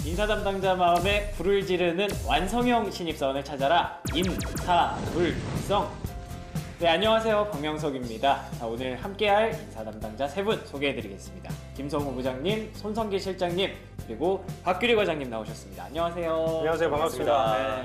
인사 담당자 마음에 불을 지르는 완성형 신입사원을 찾아라. 임사불성. 네, 안녕하세요. 박명석입니다. 자, 오늘 함께할 인사 담당자 세 분 소개해드리겠습니다. 김성우 부장님, 손성기 실장님, 그리고 박규리 과장님 나오셨습니다. 안녕하세요. 안녕하세요. 반갑습니다. 네.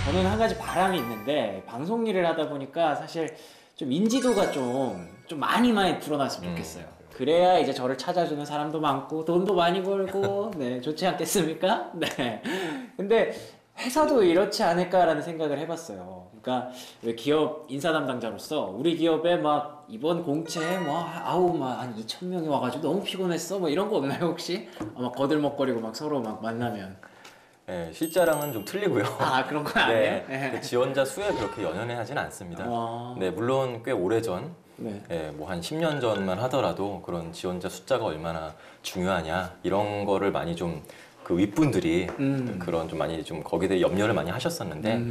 저는 한 가지 바람이 있는데, 방송 일을 하다 보니까 사실 좀 인지도가 좀 많이 드러났으면 좋겠어요. 그래야 이제 저를 찾아주는 사람도 많고 돈도 많이 벌고 네, 좋지 않겠습니까? 네. 근데 회사도 이렇지 않을까라는 생각을 해봤어요. 그러니까 왜 기업 인사 담당자로서 우리 기업에 막 이번 공채에 한 2,000명이 와가지고 너무 피곤했어 뭐 이런 거 없나요 혹시? 막 거들먹거리고 막 서로 막 만나면. 네, 실제랑은 좀 틀리고요. 아, 그런 건 아니에요? 네, 그 지원자 수에 그렇게 연연해하진 않습니다. 네, 물론 꽤 오래전, 네, 뭐 한 10년 전만 하더라도 그런 지원자 숫자가 얼마나 중요하냐 이런 거를 많이 좀 그 윗분들이 그런 좀 많이 좀 거기에 대해 염려를 많이 하셨었는데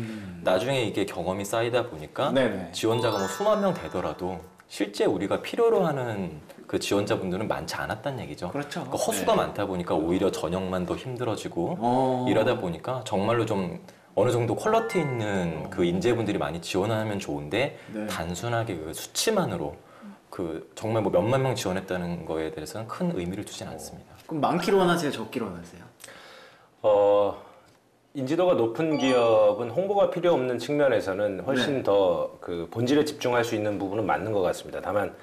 나중에 이게 경험이 쌓이다 보니까 지원자가 뭐 수만 명 되더라도 실제 우리가 필요로 하는 그 지원자분들은 많지 않았다는 얘기죠. 그렇죠. 그러니까 허수가 많다 보니까 오히려 전형만 더 힘들어지고 이러다 보니까 정말로 좀 어느 정도 퀄리티 있는 그 인재분들이 많이 지원하면 좋은데 단순하게 그 수치만으로 그 정말 뭐 몇만 명 지원했다는 거에 대해서는 큰 의미를 두진 않습니다. 그럼 많기로 원하세요? 적기로 원하세요? 인지도가 높은 기업은 홍보가 필요 없는 측면에서는 훨씬 더 그 본질에 집중할 수 있는 부분은 맞는 것 같습니다. 다만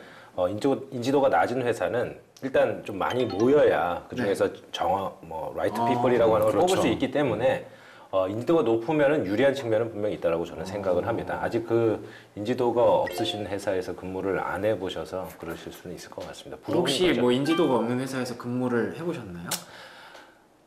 인지도가 낮은 회사는 일단 좀 많이 모여야 그 중에서 라이트 피플이라고 하는 걸 뽑을 수 있기 때문에 인지도가 높으면은 유리한 측면은 분명히 있다고 저는 생각을 합니다. 아직 그 인지도가 없으신 회사에서 근무를 안 해보셔서 그러실 수는 있을 것 같습니다. 혹시 뭐 인지도가 없는 회사에서 근무를 해보셨나요?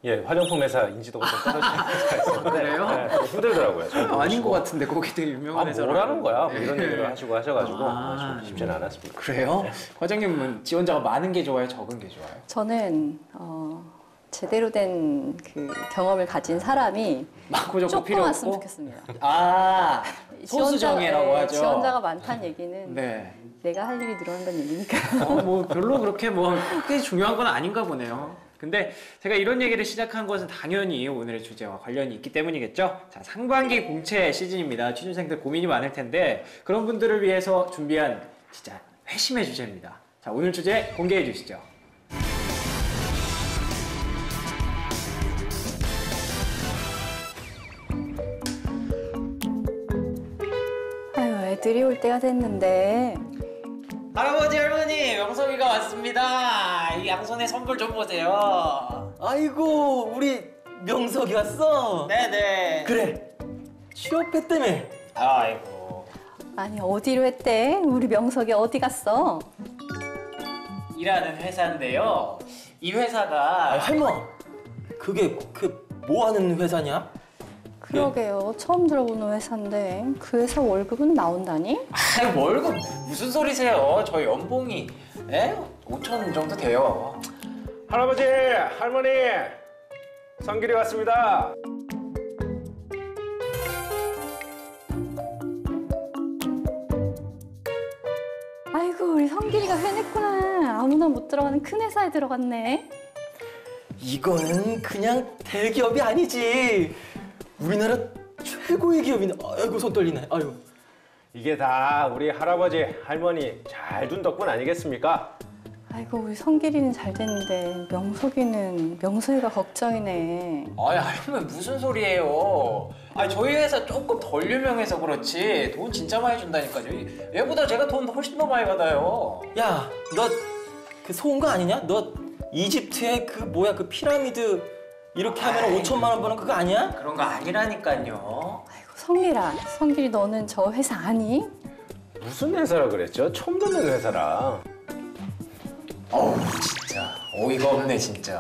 예, 화장품 회사 인지도가 좀 떨어지는 회사가 있었는데 그래요? 네, 힘들더라고요. 아닌 것 같은데 거기 되게 유명한 회사라고. 뭐라는 거야? 뭐 이런 얘기를 하시고 하셔가지고 좀 쉽지는 않았습니다. 그래요? 네. 과장님은 지원자가 많은 게 좋아요? 적은 게 좋아요? 저는 제대로 된 그 경험을 가진 사람이 조금 왔으면 좋겠습니다. 아, 소수정예라고 하죠. 지원자가 많다는 얘기는 내가 할 일이 늘어난다는 얘기니까. 뭐 별로 그렇게 크게 중요한 건 아닌가 보네요. 근데 제가 이런 얘기를 시작한 것은 당연히 오늘의 주제와 관련이 있기 때문이겠죠. 자, 상반기 공채 시즌입니다. 취준생들 고민이 많을 텐데 그런 분들을 위해서 준비한 진짜 회심의 주제입니다. 자, 오늘 주제 공개해 주시죠. 아유, 애들이 올 때가 됐는데. 할아버지 할머니 명석이가 왔습니다. 이 양손에 선물 좀 보세요. 아이고 우리 명석이 왔어? 네네. 그래 취업했다며. 아이고. 아니 어디로 했대? 우리 명석이 어디 갔어? 일하는 회사인데요. 이 회사가 할머 그게 뭐 하는 회사냐? 그러게요. 처음 들어보는 회사인데 그 회사 월급은 나온다니? 아이 월급 무슨 소리세요? 저희 연봉이 5천 정도 돼요. 할아버지, 할머니, 성길이 왔습니다. 아이고 우리 성길이가 해냈구나. 아무나 못 들어가는 큰 회사에 들어갔네. 이거는 그냥 대기업이 아니지. 우리나라 최고의 기업이네. 아이고 손 떨리네. 아유. 이게 다 우리 할아버지, 할머니 잘 둔 덕분 아니겠습니까? 아이고 우리 성길이는 잘 됐는데 명석이가 걱정이네. 아이 할머니 무슨 소리예요? 저희 회사 조금 덜 유명해서 그렇지 돈 진짜 많이 준다니까요. 얘보다 제가 돈 훨씬 더 많이 받아요. 야, 너 그 속은 거 아니냐? 너 이집트의 그 피라미드 이렇게 하면 5천만 원 버는 그거 아니야? 그런 거 아니라니까요. 아이고 성길이 너는 저 회사 아니? 무슨 회사라 그랬죠? 처음 듣는 회사라. 어우 진짜 어이가 없네 진짜.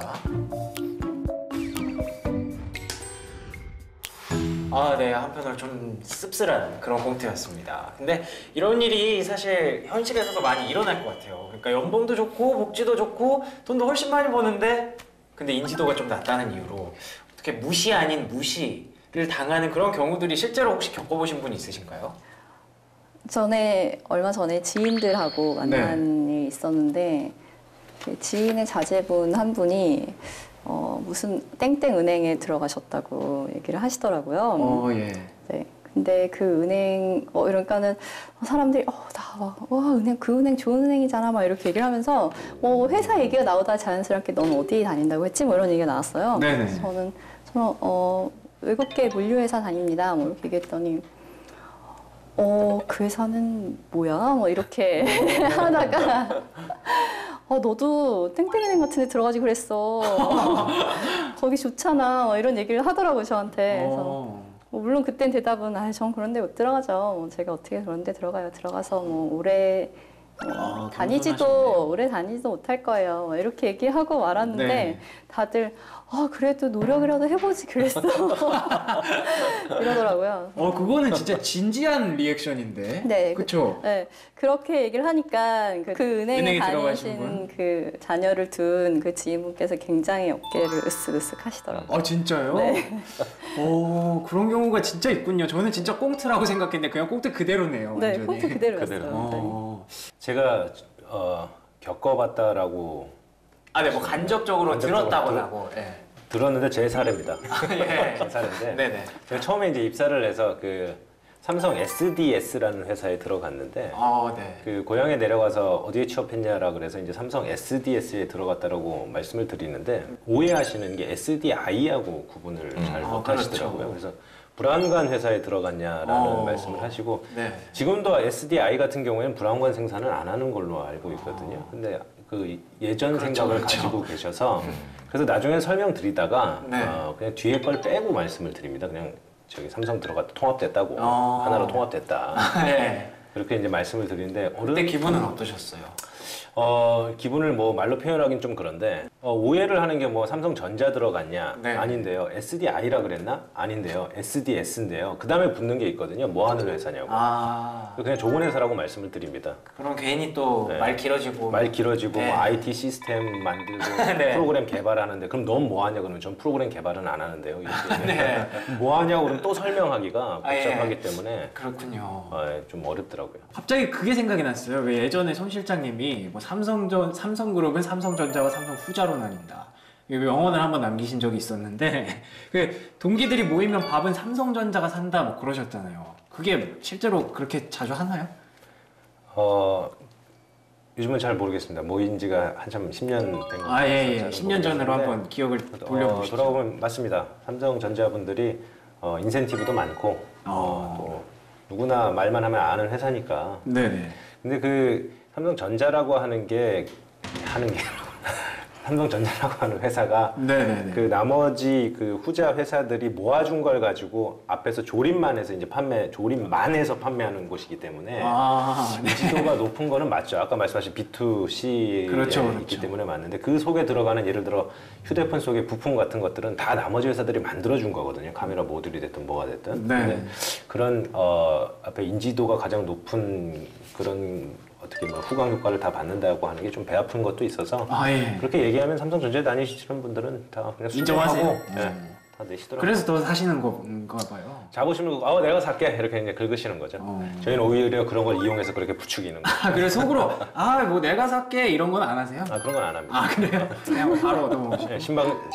네, 한편으로 좀 씁쓸한 그런 꽁트였습니다. 근데 이런 일이 사실 현실에서도 많이 일어날 것 같아요. 그러니까 연봉도 좋고 복지도 좋고 돈도 훨씬 많이 버는데 근데 인지도가 좀 낮다는 이유로 어떻게 무시 아닌 무시를 당하는 그런 경우들이 실제로 혹시 겪어보신 분 있으신가요? 얼마 전에 지인들하고 만난 일이 있었는데 그 지인의 자제분 한 분이 무슨 땡땡 은행에 들어가셨다고 얘기를 하시더라고요. 예. 네. 근데 그 은행, 이러니까는 사람들이, 은행, 그 은행 좋은 은행이잖아. 막 이렇게 얘기를 하면서, 회사 얘기가 나오다 자연스럽게 넌 어디 다닌다고 했지? 뭐 이런 얘기가 나왔어요. 네네. 저는, 외국계 물류회사 다닙니다. 뭐 이렇게 얘기했더니, 그 회사는 뭐야? 뭐 이렇게 하다가, 너도 땡땡은행 같은 데 들어가지 그랬어. 거기 좋잖아. 뭐 이런 얘기를 하더라고요, 저한테. 그래서 물론 그땐 대답은, 전 그런 데 못 들어가죠. 제가 어떻게 그런 데 들어가요. 들어가서 오래 다니지도 못할 거예요. 뭐 이렇게 얘기하고 말았는데 네. 다들, 그래도 노력이라도 해보지 그랬어. 이러더라고요. 그거는 진짜 진지한 리액션인데. 네. 그쵸? 네. 그렇게 얘기를 하니까 그 은행에 다니신 그 자녀를 둔 그 지인분께서 굉장히 어깨를 으쓱으쓱 하시더라고요. 진짜요? 네. 그런 경우가 진짜 있군요. 저는 진짜 꽁트라고 생각했는데 그냥 꽁트 그대로네요. 네, 완전히. 꽁트 그대로였어요. 제가 겪어봤다라고 네, 뭐 간접적으로 들었다고. 들었는데 제 사례입니다. 예. 제 사례인데 네네. 제가 처음에 이제 입사를 해서 그 삼성 SDS라는 회사에 들어갔는데 네. 그 고향에 내려가서 어디에 취업했냐라 그래서 이제 삼성 SDS에 들어갔다라고 말씀을 드리는데 오해하시는 게 SDI하고 구분을 잘 못하시더라고요. 그렇죠. 그래서 불안관 회사에 들어갔냐라는 말씀을 하시고 네. 지금도 SDI 같은 경우에는 불안관 생산을 안 하는 걸로 알고 있거든요. 근데 그 예전 생각을 가지고 계셔서 그래서 나중에 설명드리다가 그냥 뒤에 걸 빼고 말씀을 드립니다. 그냥 저기 삼성 들어갔다 통합됐다고 하나로 통합됐다. 네. 그렇게 이제 말씀을 드리는데 그때 기분은 어떠셨어요? 기분을 뭐 말로 표현하긴 좀 그런데 오해를 하는 게 뭐 삼성전자 들어갔냐? 네. 아닌데요. SDI라 그랬나? 아닌데요. SDS인데요. 그 다음에 붙는 게 있거든요. 뭐 하는 회사냐고. 그냥 좋은 회사라고 말씀을 드립니다. 그럼 괜히 또 말 길어지고 말 길어지고 네. 뭐 IT 시스템 만들고 네. 프로그램 개발하는데 그럼 넌 뭐 하냐 그러면 전 프로그램 개발은 안 하는데요. 이렇게 네. 뭐 하냐고 그러면 또 설명하기가 복잡하기 예. 때문에 그렇군요. 좀 어렵더라고요. 갑자기 그게 생각이 났어요. 왜 예전에 손 실장님이 뭐 삼성그룹은 삼성전자와 삼성 후자로 나뉜다. 명언을 한번 남기신 적이 있었는데 그 동기들이 모이면 밥은 삼성전자가 산다 뭐 그러셨잖아요. 그게 실제로 그렇게 자주 하나요? 요즘은 잘 모르겠습니다. 모인 지가 한참 10년 된 것 같아요. 예. 10년 전으로 한번 기억을 돌려보시죠. 돌아보면 맞습니다. 삼성전자 분들이 인센티브도 많고 또 누구나 말만 하면 아는 회사니까. 네네. 근데 그 삼성전자라고 하는 게 삼성전자라고 하는 회사가 네네네. 그 나머지 그 후자 회사들이 모아준 걸 가지고 앞에서 조립만 해서 이제 조립만 해서 판매하는 곳이기 때문에 인지도가 높은 거는 맞죠. 아까 말씀하신 B2C에 그렇죠. 있기 때문에 맞는데 그 속에 들어가는 예를 들어 휴대폰 속의 부품 같은 것들은 다 나머지 회사들이 만들어준 거거든요. 카메라 모듈이 됐든 뭐가 됐든. 네. 근데 그런 앞에 인지도가 가장 높은 그런 어떻게 뭐 후광 효과를 다 받는다고 하는 게 좀 배 아픈 것도 있어서 예. 그렇게 얘기하면 삼성전자에 다니시는 분들은 다 그냥 인정하세요. 다 내시더라고요. 그래서 더 사시는 건가 봐요. 자부심을 내가 살게 이렇게 이제 긁으시는 거죠. 저희는 오히려 그런 걸 이용해서 그렇게 부추기는 거예요. 그래서 속으로 뭐 내가 살게 이런 건 안 하세요? 그런 건 안 합니다. 그래요? 그냥 바로 얻어먹으시고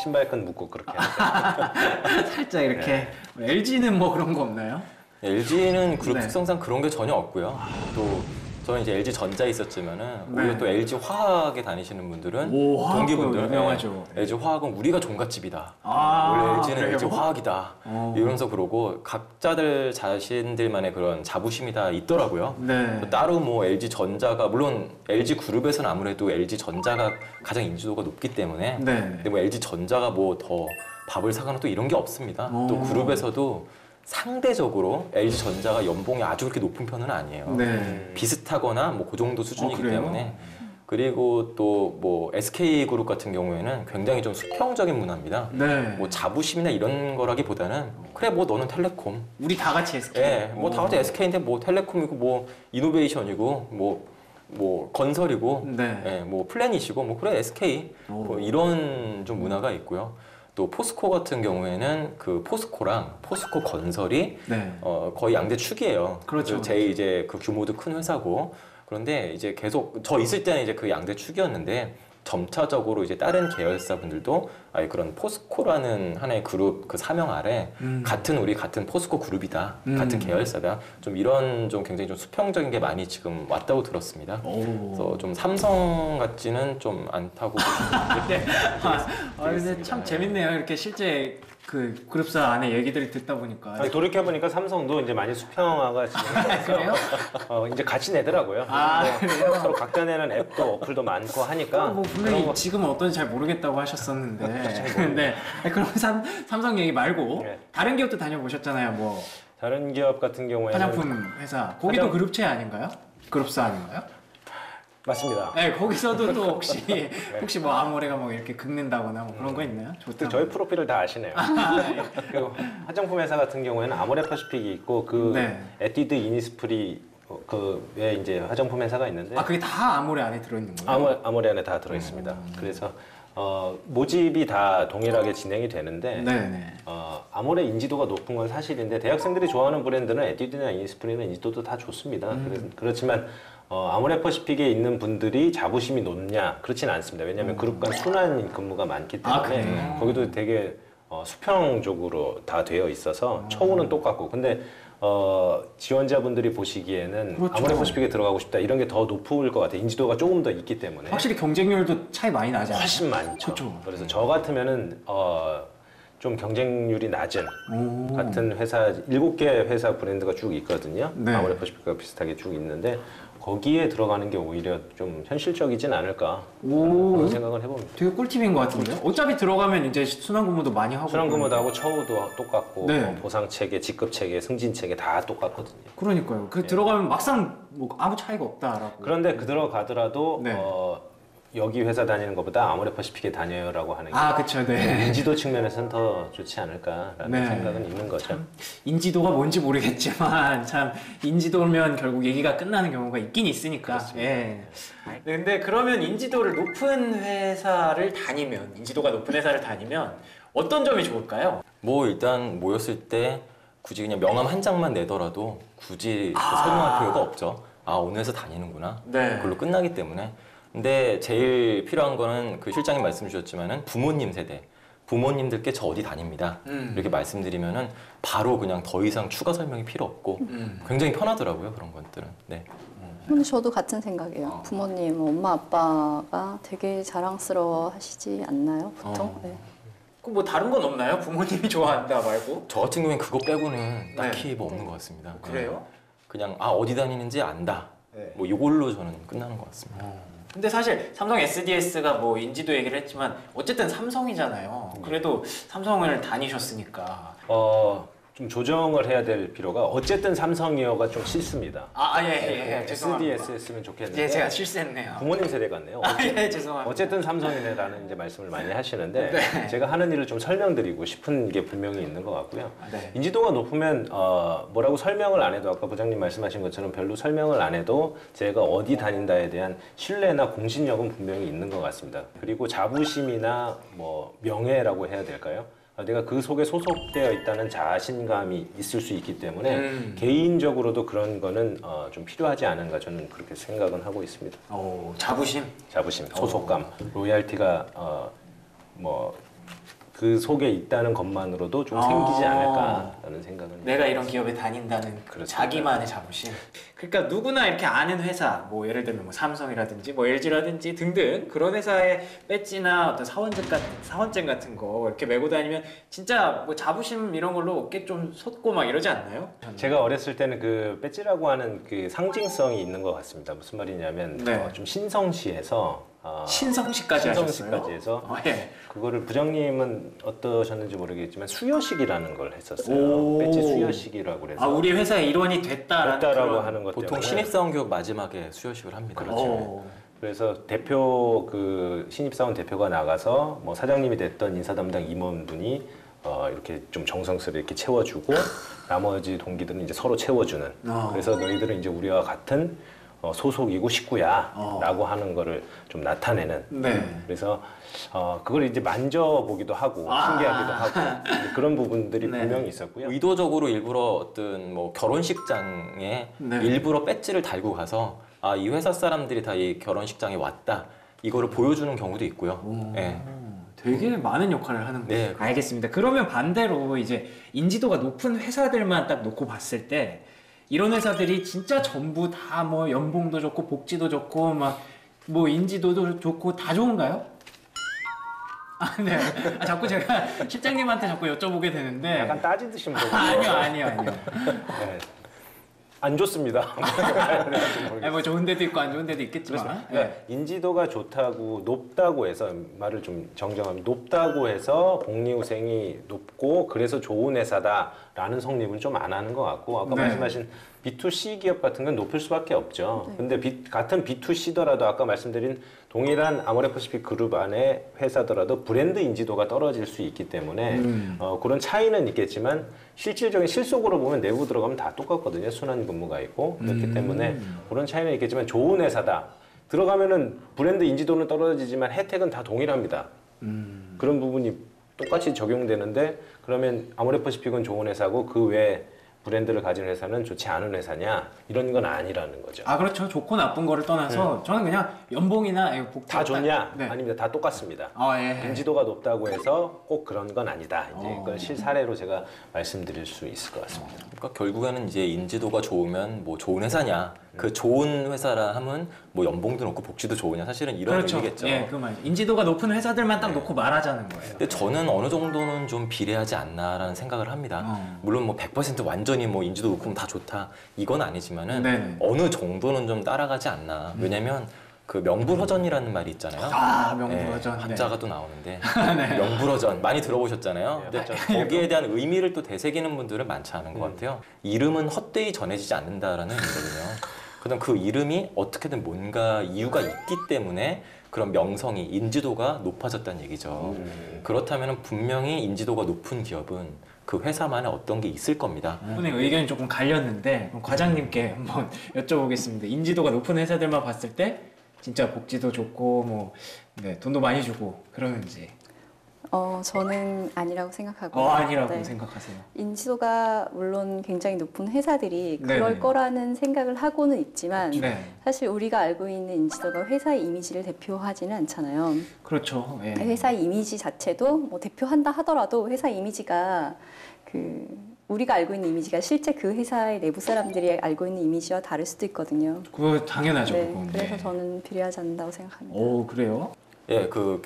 신발끈 묶고 그렇게 합니다. 살짝 이렇게 LG는 뭐 그런 거 없나요? LG는 그룹 네. 특성상 그런 게 전혀 없고요. 또 저는 이제 LG 전자에 있었지만은 네. 오히려 또 LG 화학에 다니시는 분들은 화학도 동기분들 유명하죠. LG 화학은 우리가 종갓집이다. 아, 원래 LG는 그래요? LG 화학이다. 어. 이러면서 그러고 각자들 자신들만의 그런 자부심이 다 있더라고요. 네. 따로 뭐 LG 전자가 물론 LG 그룹에서는 아무래도 LG 전자가 가장 인지도가 높기 때문에 네. 근데 뭐 LG 전자가 뭐 더 밥을 사거나 또 이런 게 없습니다. 오. 또 그룹에서도 상대적으로 LG 전자가 연봉이 아주 그렇게 높은 편은 아니에요. 네. 비슷하거나 뭐 그 정도 수준이기 그래요? 때문에 그리고 또 뭐 SK그룹 같은 경우에는 굉장히 좀 수평적인 문화입니다. 네. 뭐 자부심이나 이런 거라기보다는 그래 뭐 너는 텔레콤, 우리 다 같이 SK. 예, 뭐 다 같이 SK인데 뭐 텔레콤이고 뭐 이노베이션이고 뭐 건설이고, 네. 예, 뭐 플래닛이고 뭐 그래 SK 뭐 이런 좀 문화가 있고요. 또 포스코 같은 경우에는 그 포스코랑 포스코 건설이 네. 거의 양대 축이에요. 그렇죠. 제일 이제 그 규모도 큰 회사고 그런데 이제 계속 저 있을 때는 이제 그 양대 축이었는데 점차적으로 이제 다른 계열사분들도 아예 그런 포스코라는 하나의 그룹 그 사명 아래 우리 같은 포스코 그룹이다, 같은 계열사다, 좀 이런 좀 굉장히 좀 수평적인 게 많이 지금 왔다고 들었습니다. 그래서 좀 삼성 같지는 좀 않다고 보시면 네. 근데 참 재밌네요. 이렇게 실제 그 그룹사 안에 얘기들을 듣다 보니까. 아니, 돌이켜보니까 삼성도 이제 많이 수평화가 지금 그래요? 이제 같이 내더라고요. 그래요? 서로 각자 내는 앱도 어플도 많고 하니까 뭐 분명히 지금은 어떤지 잘 모르겠다고 하셨었는데. 네. 그럼 삼성 얘기 말고 네. 다른 기업도 다녀보셨잖아요. 뭐 다른 기업 같은 경우에는 화장품 회사. 거기도 그룹체 아닌가요? 그룹사 아닌가요? 맞습니다. 네, 거기서도 또 혹시 뭐 아모레가 뭐 이렇게 긁는다거나 뭐 그런 거 있나요? 좋다. 저희 프로필을 다 아시네요. 네. 그 화장품 회사 같은 경우에는 아모레 퍼시픽이 있고 그 네. 에뛰드 이니스프리 그에 이제 화장품 회사가 있는데 그게 다 아모레 안에 들어있는 거예요? 아모레 안에 다 들어 있습니다. 그래서 모집이 다 동일하게 진행이 되는데 네네. 아모레 인지도가 높은 건 사실인데 대학생들이 좋아하는 브랜드는 에뛰드나 이니스프리는 인지도도 다 좋습니다. 그렇지만 아모레 퍼시픽에 있는 분들이 자부심이 높냐? 그렇지는 않습니다. 왜냐하면 그룹 간 순환 근무가 많기 때문에 거기도 되게 수평적으로 다 되어 있어서 처우는 똑같고 근데 지원자분들이 보시기에는 그렇죠. 아모레 퍼시픽에 들어가고 싶다 이런 게 더 높을 것 같아요. 인지도가 조금 더 있기 때문에 확실히 경쟁률도 차이 많이 나지 않아요? 훨씬 많죠. 그렇죠. 그래서 저 같으면은 좀 경쟁률이 낮은 같은 회사 7개 회사 브랜드가 쭉 있거든요. 네. 아모레 퍼시픽과 비슷하게 쭉 있는데 거기에 들어가는 게 오히려 좀 현실적이진 않을까 그런 생각을 해봅니다. 되게 꿀팁인 것 같은데요? 어차피 들어가면 이제 순환근무도 많이 하고 순환근무도 하고 처우도 똑같고 네. 보상체계, 직급체계, 승진체계 다 똑같거든요. 그러니까요. 들어가면 막상 뭐 아무 차이가 없다라고. 그런데 그 들어가더라도 네. 여기 회사 다니는 것보다 아모레 퍼시픽에 다녀요라고 하는 게 그쵸, 네. 인지도 측면에서는 더 좋지 않을까라는 네. 생각은 있는 거죠. 인지도가 뭔지 모르겠지만 참 인지도면 결국 얘기가 끝나는 경우가 있긴 있으니까. 그렇습니다. 예. 네, 근데 그러면 인지도를 높은 회사를 다니면 인지도가 높은 회사를 다니면 어떤 점이 좋을까요? 뭐 일단 모였을 때 굳이 그냥 명함 한 장만 내더라도 굳이 설명할 필요가 없죠. 오늘 회사 다니는구나. 네. 그걸로 끝나기 때문에. 근데 제일 필요한 거는 그 실장님 말씀 주셨지만은 부모님 세대. 부모님들께 저 어디 다닙니다. 이렇게 말씀드리면은 바로 그냥 더 이상 추가 설명이 필요 없고 굉장히 편하더라고요. 그런 것들은. 네. 근데 저도 같은 생각이에요. 부모님, 엄마, 아빠가 되게 자랑스러워 하시지 않나요? 보통? 네. 그럼 뭐 다른 건 없나요? 부모님이 좋아한다 말고? 저 같은 경우엔 그거 빼고는 딱히 뭐 없는 것 같습니다. 그래요? 그냥 어디 다니는지 안다. 뭐 이걸로 저는 끝나는 것 같습니다. 근데 사실 삼성 SDS가 뭐 인지도 얘기를 했지만 어쨌든 삼성이잖아요. 그래도 삼성을 다니셨으니까. 좀 조정을 해야 될 필요가 어쨌든 삼성이어가 좀 싫습니다. 예. 죄송합니다. SDS였으면 좋겠는데. 예, 제가 실수했네요. 부모님 세대 같네요. 죄송합니다. 어쨌든 삼성이네라는 이제 말씀을 많이 하시는데 네. 제가 하는 일을 좀 설명드리고 싶은 게 분명히 있는 것 같고요. 네. 인지도가 높으면 뭐라고 설명을 안 해도 아까 부장님 말씀하신 것처럼 별로 설명을 안 해도 제가 어디 다닌다에 대한 신뢰나 공신력은 분명히 있는 것 같습니다. 그리고 자부심이나 뭐 명예라고 해야 될까요? 내가 그 속에 소속되어 있다는 자신감이 있을 수 있기 때문에 개인적으로도 그런 거는 좀 필요하지 않은가 저는 그렇게 생각은 하고 있습니다. 자부심, 소속감, 로얄티가 뭐 그 속에 있다는 것만으로도 좀 생기지 않을까라는 생각은 내가 이런 기업에 다닌다는 그렇습니다. 자기만의 자부심. 그러니까 누구나 이렇게 아는 회사, 뭐 예를 들면 뭐 삼성이라든지 뭐 LG라든지 등등 그런 회사의 배지나 어떤 사원증 같은 거 이렇게 메고 다니면 진짜 뭐 자부심 이런 걸로 어깨 좀 솟고 막 이러지 않나요? 제가 어렸을 때는 그 배지라고 하는 그 상징성이 있는 것 같습니다. 무슨 말이냐면 네. 좀 신성시에서 신성시까지 해서 예. 그거를 부장님은 어떠셨는지 모르겠지만 수여식이라는 걸 했었어요. 배지 수여식이라고 그래서 우리 회사의 일원이 됐다라고 하는 것 보통 때문에 신입사원 교육 마지막에 수여식을 합니다. 그렇죠. 그래서 대표 신입사원 대표가 나가서 뭐 사장님이 됐던 인사 담당 임원분이 이렇게 좀 정성스레 이렇게 채워주고 나머지 동기들은 이제 서로 채워주는. 그래서 너희들은 이제 우리와 같은 소속이고 식구야라고 하는 거를 좀 나타내는. 네. 그래서 그걸 이제 만져보기도 하고 신기하기도 하고 그런 부분들이 네. 분명히 있었고요. 의도적으로 일부러 어떤 뭐 결혼식장에 네. 일부러 배지를 달고 가서 이 회사 사람들이 다 이 결혼식장에 왔다 이거를 보여주는 경우도 있고요. 네. 되게 많은 역할을 하는 거예요. 네. 알겠습니다. 그러면 반대로 이제 인지도가 높은 회사들만 딱 놓고 봤을 때 이런 회사들이 진짜 전부 다 뭐 연봉도 좋고 복지도 좋고 막 뭐 인지도도 좋고 다 좋은가요? 네. 자꾸 제가 실장님한테 자꾸 여쭤보게 되는데 약간 따지듯이 물어보고 아니요. 네. 안 좋습니다. 아니, 뭐 좋은 데도 있고 안 좋은 데도 있겠지만. 그러니까 인지도가 좋다고 높다고 해서 말을 좀 정정하면 높다고 해서 복리후생이 높고 그래서 좋은 회사다라는 성립은 좀 안 하는 것 같고 아까 네. 말씀하신 B2C 기업 같은 건 높일 수밖에 없죠. 근데 같은 B2C더라도 아까 말씀드린 동일한 아모레퍼시픽 그룹 안에 회사더라도 브랜드 인지도가 떨어질 수 있기 때문에 그런 차이는 있겠지만 실질적인 실속으로 보면 내부 들어가면 다 똑같거든요. 순환 근무가 있고 그렇기 때문에 그런 차이는 있겠지만 좋은 회사다. 들어가면은 브랜드 인지도는 떨어지지만 혜택은 다 동일합니다. 그런 부분이 똑같이 적용되는데 그러면 아모레퍼시픽은 좋은 회사고 그 외에 브랜드를 가진 회사는 좋지 않은 회사냐 이런 건 아니라는 거죠. 아 그렇죠. 좋고 나쁜 거를 떠나서 저는 그냥 연봉이나 복지 다 좋냐? 네. 아닙니다. 다 똑같습니다. 예. 인지도가 높다고 해서 꼭 그런 건 아니다. 이제 그건 실사례로 제가 말씀드릴 수 있을 것 같습니다. 그러니까 결국에는 이제 인지도가 좋으면 뭐 좋은 회사냐, 그 좋은 회사라 하면 뭐 연봉도 높고 복지도 좋으냐 사실은 이런 그렇죠. 의미겠죠. 예, 그 말. 인지도가 높은 회사들만 딱 놓고 말하자는 거예요. 근데 저는 어느 정도는 좀 비례하지 않나라는 생각을 합니다. 물론 뭐 100% 완전히 뭐 인지도 높으면 다 좋다 이건 아니지만은 네네. 어느 정도는 좀 따라가지 않나. 왜냐면 그 명불허전이라는 말이 있잖아요. 명불허전. 네, 한자가 또 나오는데 네. 명불허전 많이 들어보셨잖아요. 네, 근데 거기에 대한 의미를 또 되새기는 분들은 많지 않은 것 같아요. 이름은 헛되이 전해지지 않는다라는 의미거든요. 그럼 그 이름이 어떻게든 뭔가 이유가 있기 때문에 그런 명성이 인지도가 높아졌다는 얘기죠. 그렇다면 분명히 인지도가 높은 기업은 그 회사만의 어떤 게 있을 겁니다. 분의 의견이 조금 갈렸는데 그럼 과장님께 한번 여쭤보겠습니다. 인지도가 높은 회사들만 봤을 때 진짜 복지도 좋고 뭐 돈도 많이 주고 그러는지. 저는 아니라고 생각하고. 아니라고 생각하세요. 인지도가 물론 굉장히 높은 회사들이 그럴 네네. 거라는 생각을 하고는 있지만 네. 사실 우리가 알고 있는 인지도가 회사의 이미지를 대표하지는 않잖아요. 그렇죠. 예. 회사의 이미지 자체도 뭐 대표한다 하더라도 회사 이미지가 우리가 알고 있는 이미지가 실제 그 회사의 내부 사람들이 알고 있는 이미지와 다를 수도 있거든요. 그거 당연하죠. 네, 그건. 그래서 네. 저는 비례하지 않는다고 생각합니다. 오 그래요? 예, 그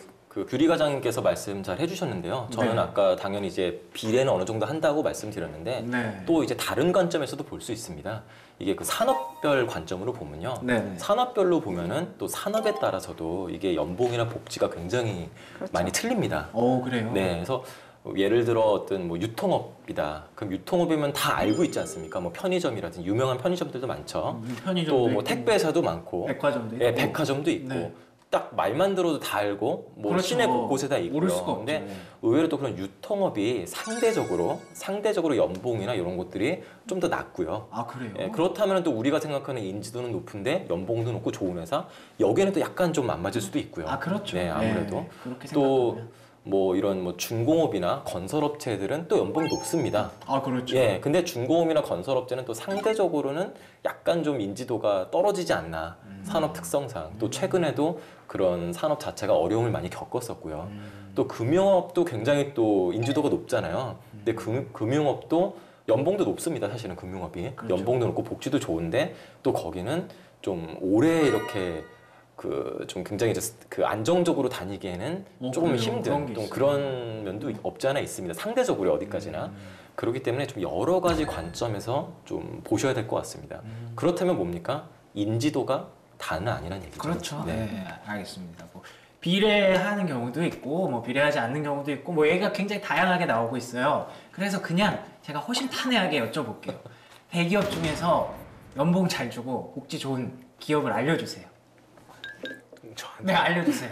규리 과장님께서 말씀 잘 해주셨는데요. 저는 네. 아까 당연히 이제 비례는 어느 정도 한다고 말씀드렸는데 네. 또 이제 다른 관점에서도 볼 수 있습니다. 이게 그 산업별 관점으로 보면요. 네. 산업별로 보면은 또 산업에 따라서도 이게 연봉이나 복지가 굉장히 그렇죠. 많이 틀립니다. 오 그래요? 네, 그래서 예를 들어 어떤 뭐 유통업이다. 그럼 유통업이면 다 알고 있지 않습니까? 뭐 편의점이라든지 유명한 편의점들도 많죠. 편의점도 또 뭐 있고, 택배사도 많고, 백화점도 있고. 예, 백화점도 있고. 네. 딱 말만 들어도 다 알고 뭐 그렇죠. 시내 곳곳에 다 있고요. 모를 수가 근데 없죠. 의외로 또 그런 유통업이 상대적으로 연봉이나 이런 것들이 좀 더 낮고요. 아 그래요? 예, 그렇다면 또 우리가 생각하는 인지도는 높은데 연봉도 높고 좋은 회사 여기에는 또 약간 좀 안 맞을 수도 있고요. 아 그렇죠. 네, 아무래도 네, 그렇게 또 생각하면. 뭐 이런 뭐 중공업이나 건설업체들은 또 연봉이 높습니다. 아 그렇죠. 예, 근데 중공업이나 건설업체는 또 상대적으로는 약간 좀 인지도가 떨어지지 않나 산업 특성상 또 최근에도 그런 산업 자체가 어려움을 많이 겪었었고요. 또 금융업도 굉장히 또 인지도가 높잖아요. 근데 금융업도 연봉도 높습니다. 사실은 금융업이 그렇죠. 연봉도 높고 복지도 좋은데 또 거기는 좀 오래 이렇게 좀 굉장히 그 안정적으로 다니기에는 조금 그래요? 힘든 그런 게 좀 있어요. 그런 면도 없지 않아 있습니다. 상대적으로 어디까지나. 그렇기 때문에 좀 여러 가지 관점에서 좀 보셔야 될 것 같습니다. 그렇다면 뭡니까? 인지도가 다는 아니라는 얘기죠. 그렇죠. 네. 네, 알겠습니다. 뭐 비례하는 경우도 있고, 뭐 비례하지 않는 경우도 있고, 뭐 얘기가 굉장히 다양하게 나오고 있어요. 그래서 그냥 제가 허심탄회하게 여쭤볼게요. 대기업 중에서 연봉 잘 주고 복지 좋은 기업을 알려주세요. 저한테. 네, 알려주세요.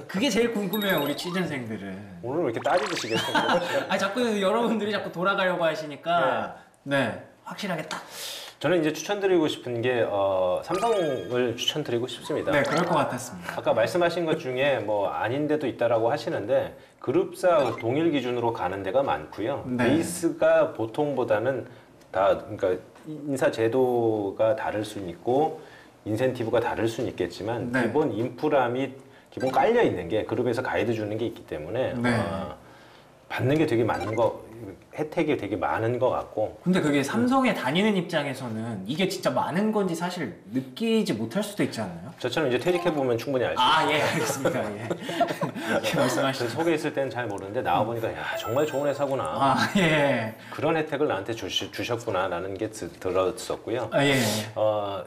그게 제일 궁금해요, 우리 취준생들은. 오늘 왜 이렇게 따지시겠어요? 자꾸 여러분들이 자꾸 돌아가려고 하시니까 네, 확실하게 딱. 저는 이제 추천드리고 싶은 게 삼성을 추천드리고 싶습니다. 네, 그럴 것 같았습니다. 아까 말씀하신 것 중에 뭐 아닌 데도 있다라고 하시는데 그룹사 동일 기준으로 가는 데가 많고요. 네. 베이스가 보통보다는 그러니까 인사 제도가 다를 수는 있고 인센티브가 다를 수는 있겠지만 네. 기본 인프라 및 기본 깔려 있는 게 그룹에서 가이드 주는 게 있기 때문에 네. 받는 게 되게 많은 혜택이 되게 많은 것 같고. 근데 그게 삼성에 다니는 입장에서는 이게 진짜 많은 건지 사실 느끼지 못할 수도 있지 않나요? 저처럼 이제 퇴직해보면 충분히 알 수 있어요. 예, 알겠습니다. 예. 이렇게 말씀하시죠. 속에 있을 때는 잘 모르는데 나와보니까 야 정말 좋은 회사구나. 예. 그런 혜택을 나한테 주셨구나라는 게 들었었고요. 예.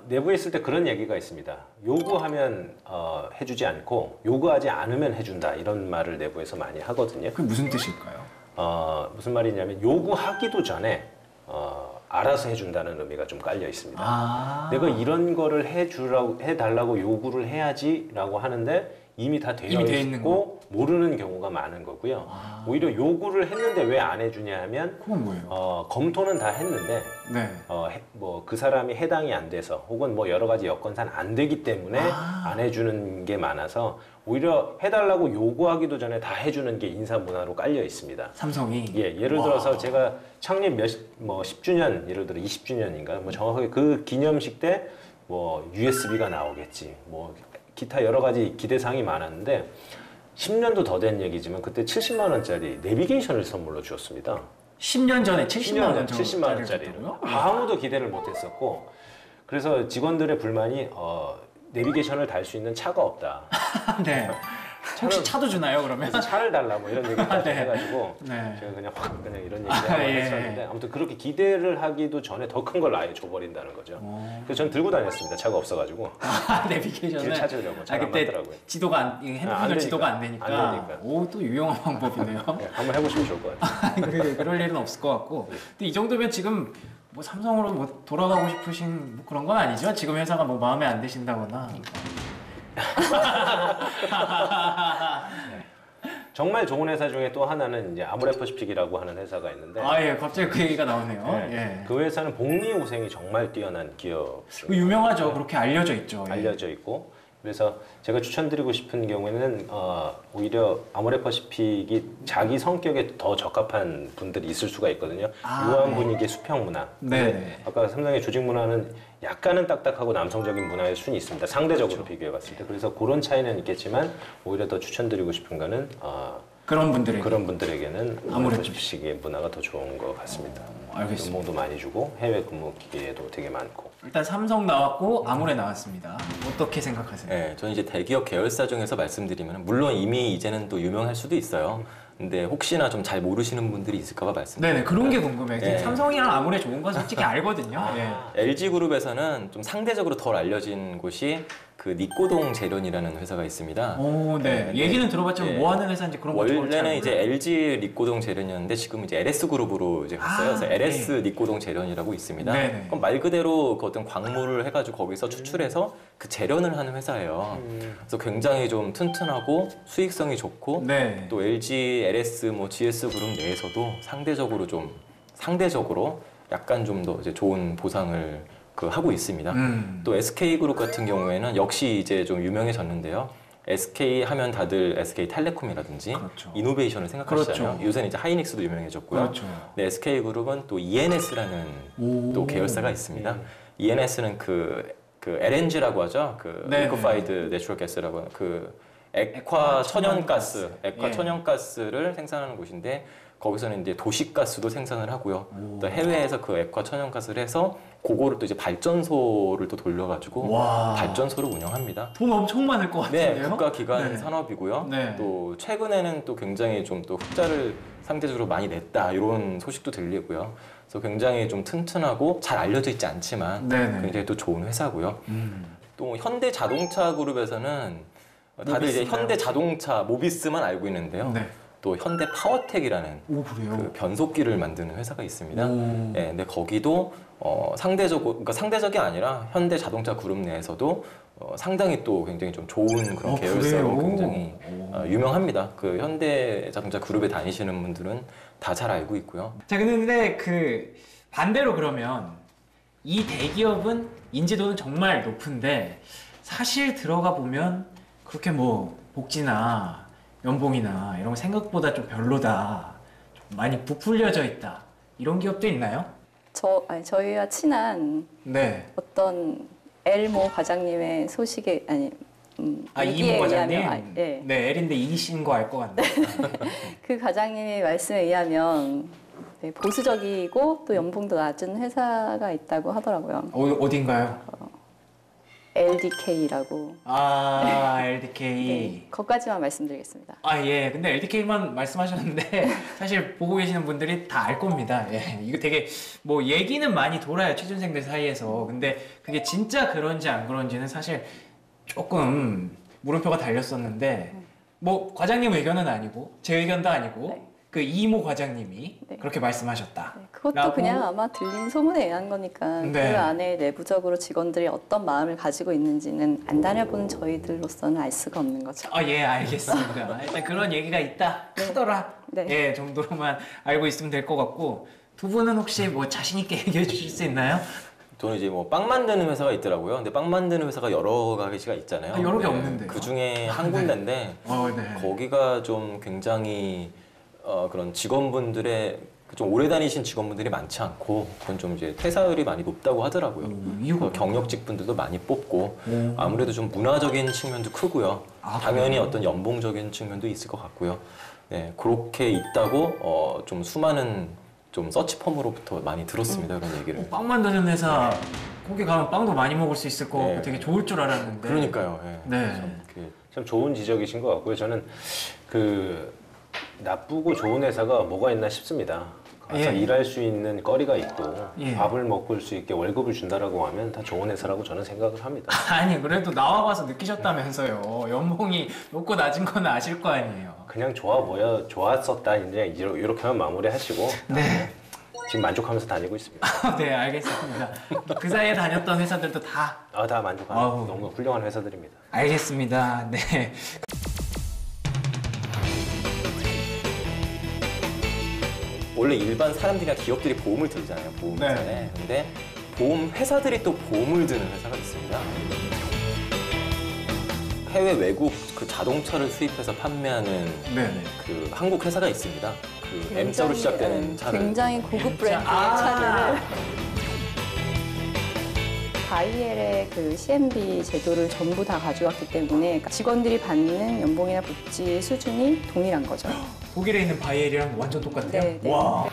내부에 있을 때 그런 얘기가 있습니다. 요구하면 해주지 않고 요구하지 않으면 해준다 이런 말을 내부에서 많이 하거든요. 그게 무슨 뜻일까요? 무슨 말이냐면 요구하기도 전에 알아서 해준다는 의미가 좀 깔려 있습니다. 내가 이런 거를 해달라고 요구를 해야지라고 하는데 이미 다 되어 있고 모르는 경우가 많은 거고요. 오히려 요구를 했는데 왜 안 해주냐 하면 그건 뭐예요? 검토는 다 했는데 네. 뭐 그 사람이 해당이 안 돼서 혹은 뭐 여러 가지 여건상 안 되기 때문에 안 해주는 게 많아서 오히려 해달라고 요구하기도 전에 다 해주는 게 인사 문화로 깔려 있습니다. 삼성이. 예를 들어서 제가 창립 10주년, 예를 들어 20주년인가, 뭐 정확하게 그 기념식 때 뭐 USB가 나오겠지, 뭐 기타 여러 가지 기대사항이 많았는데 10년도 더 된 얘기지만 그때 70만 원짜리 내비게이션을 선물로 주었습니다. 10년 전에 70만 원 70만 원짜리를 아무도 기대를 못했었고 그래서 직원들의 불만이 내비게이션을 달 수 있는 차가 없다. 네. 혹시 차도 주나요 그러면? 그래서 차를 달라 뭐 이런 얘기를 네. 해가지고 네. 제가 그냥 이런 얘기를 한번 예. 했었는데 아무튼 그렇게 기대를 하기도 전에 더 큰 걸 아예 줘버린다는 거죠. 그래서 전 들고 다녔습니다. 차가 없어가지고 내비게이션을 길 찾으려고 차가 안 그때 맞더라고요. 지도가 핸드폰으로 지도가 안 되니까. 안 되니까. 오, 또 유용한 방법이네요. 네, 한번 해보시면 좋을 것 같아요. 그럴 일은 없을 것 같고. 근데 이 정도면 지금 뭐 삼성으로 뭐 돌아가고 싶으신 뭐 그런 건 아니죠? 지금 회사가 뭐 마음에 안 드신다거나. 정말 좋은 회사 중에 또 하나는 이제 아모레퍼시픽이라고 하는 회사가 있는데 예, 갑자기 그 얘기가 나오네요. 네, 예. 그 회사는 복리후생이 정말 뛰어난 기업. 유명하죠. 그렇게 알려져 있죠. 예. 알려져 있고 그래서 제가 추천드리고 싶은 경우에는 오히려 아모레퍼시픽이 자기 성격에 더 적합한 분들이 있을 수가 있거든요. 유한 분위기의 수평 문화. 네. 아까 삼성의 조직 문화는 약간은 딱딱하고 남성적인 문화의 순이 있습니다. 상대적으로 비교해 봤을 때. 그래서 그런 차이는 있겠지만 오히려 더 추천드리고 싶은 거는 그런 분들에게는 아모레퍼시픽의 문화가 더 좋은 것 같습니다. 알겠습니다. 연봉도 많이 주고 해외 근무 기회도 되게 많고. 일단 삼성 나왔고 아모레 나왔습니다. 어떻게 생각하세요? 네, 저는 이제 대기업 계열사 중에서 말씀드리면 물론 이미 이제는 또 유명할 수도 있어요. 근데 혹시나 좀 잘 모르시는 분들이 있을까봐 말씀드립니다. 네네, 그런 게 궁금해요. 네. 삼성이랑 아모레 좋은 건 솔직히 알거든요. LG그룹에서는 좀 상대적으로 덜 알려진 곳이 그 니꼬동 재련이라는 회사가 있습니다. 오, 네. 얘기는 들어봤지만 뭐 하는 회사인지 그런 거 원래는 이제 LG 니꼬동 재련이었는데 지금 이제 LS 그룹으로 이제 갔어요. 그래서 LS 니꼬동 재련이라고 있습니다. 네네. 그럼 말 그대로 그 어떤 광물을 해가지고 거기서 추출해서 그 재련을 하는 회사예요. 그래서 굉장히 좀 튼튼하고 수익성이 좋고 네. 또 LG, LS, 뭐 GS 그룹 내에서도 상대적으로 약간 좀 더 이제 좋은 보상을 하고 있습니다. 또 SK그룹 같은 경우에는 역시 이제 좀 유명해졌는데요. SK 하면 다들 SK텔레콤이라든지 그렇죠. 이노베이션을 생각하시잖아요. 그렇죠. 요새는 이제 하이닉스도 유명해졌고요. 그렇죠. 네, SK그룹은 또 ENS라는 또 계열사가 있습니다. ENS는 그 LNG라고 하죠. Liquefied Natural Gas라고 하는 액화 천연가스, 천연가스를 생산하는 곳인데 거기서는 이제 도시가스도 생산을 하고요. 또 해외에서 그 액화 천연가스를 해서 그거를 또 이제 발전소를 또 돌려가지고 발전소를 운영합니다. 돈 엄청 많을 것 같은데요? 네, 국가기관 네. 산업이고요. 네. 또 최근에는 또 굉장히 좀 또 흑자를 상대적으로 많이 냈다 이런 소식도 들리고요. 그래서 굉장히 좀 튼튼하고 잘 알려져 있지 않지만 네네. 굉장히 또 좋은 회사고요. 또 현대자동차 그룹에서는 다들 이제 현대자동차 모비스만 알고 있는데요. 네. 또 현대파워텍이라는 오, 그래요? 그 변속기를 만드는 회사가 있습니다. 네, 근데 거기도 그러니까 상대적이 아니라 현대 자동차 그룹 내에서도 상당히 또 굉장히 좀 좋은 그런 계열사로 그래요? 굉장히 유명합니다. 그 현대 자동차 그룹에 다니시는 분들은 다 잘 알고 있고요. 자, 근데 그 반대로 그러면 이 대기업은 인지도는 정말 높은데 사실 들어가 보면 그렇게 뭐 복지나 연봉이나 이런 거 생각보다 좀 별로다, 좀 많이 부풀려져 있다, 이런 기업도 있나요? 저희와 친한 네. 어떤 엘모 과장님의 소식에 이모 과장님? 의하면, 네. 네, L인데 E신 거 알 것 같네요. 그 과장님의 말씀에 의하면 네, 보수적이고 또 연봉도 낮은 회사가 있다고 하더라고요. 어딘가요? LDK라고. LDK. 네, 거기까지만 말씀드리겠습니다. 예. 근데 LDK만 말씀하셨는데 사실 보고 계시는 분들이 다 알 겁니다. 예. 이거 되게 뭐 얘기는 많이 돌아요, 취준생들 사이에서. 근데 그게 진짜 그런지 안 그런지는 사실 조금 물음표가 달렸었는데, 뭐 과장님 의견은 아니고 제 의견도 아니고 네. 그 이모 과장님이 네. 그렇게 말씀하셨다. 네, 그것도 라고? 그냥 아마 들린 소문에 의한 거니까 네. 그 안에 내부적으로 직원들이 어떤 마음을 가지고 있는지는 안 다녀본 저희들로서는 알 수가 없는 거죠. 예, 알겠습니다. 일단 그런 얘기가 있다 하더라. 네. 예, 정도로만 알고 있으면 될 것 같고, 두 분은 혹시 뭐 자신 있게 얘기해 주실 수 있나요? 저는 이제 뭐 빵 만드는 회사가 있더라고요. 근데 빵 만드는 회사가 여러 가지가 있잖아요. 여러 개 네, 없는데요? 그 중에 한 군데인데 네. 거기가 좀 굉장히 그런 직원분들의 좀 오래 다니신 직원분들이 많지 않고 그건 좀 이제 퇴사율이 많이 높다고 하더라고요. 이유가 경력직 분들도 많이 뽑고 아무래도 좀 문화적인 측면도 크고요. 당연히 그래요? 어떤 연봉적인 측면도 있을 것 같고요. 네, 그렇게 있다고 좀 수많은 좀 서치펌으로부터 많이 들었습니다. 그런 얘기를. 빵 만드는 회사 거기 가면 빵도 많이 먹을 수 있을 것 같고 네. 되게 좋을 줄 알았는데. 그러니까요. 예. 네. 참 좋은 지적이신 것 같고요. 저는 그 나쁘고 좋은 회사가 뭐가 있나 싶습니다. 가서 일할 수 있는 거리가 있고 밥을 먹을 수 있게 월급을 준다라고 하면 다 좋은 회사라고 저는 생각을 합니다. 아니, 그래도 나와봐서 느끼셨다면서요. 연봉이 높고 낮은 건 아실 거 아니에요. 그냥 좋았었다, 이제 이렇게만 마무리하시고 네. 지금 만족하면서 다니고 있습니다. 네, 알겠습니다. 그 사이에 다녔던 회사들도 다 다 만족하는 너무 훌륭한 회사들입니다. 알겠습니다. 네. 원래 일반 사람들이나 기업들이 보험을 들잖아요. 보험회사에. 네. 근데 보험 회사들이 또 보험을 드는 회사가 있습니다. 해외 외국 그 자동차를 수입해서 판매하는 네네. 그 한국 회사가 있습니다. 그 M자로 시작되는 차를. 굉장히 고급 브랜드의 아. 차를 바이엘의 그 CMB 제도를 전부 다 가져왔기 때문에 직원들이 받는 연봉이나 복지 수준이 동일한 거죠. 독일에 있는 바이엘이랑 완전 똑같아요? 네, 네. 와.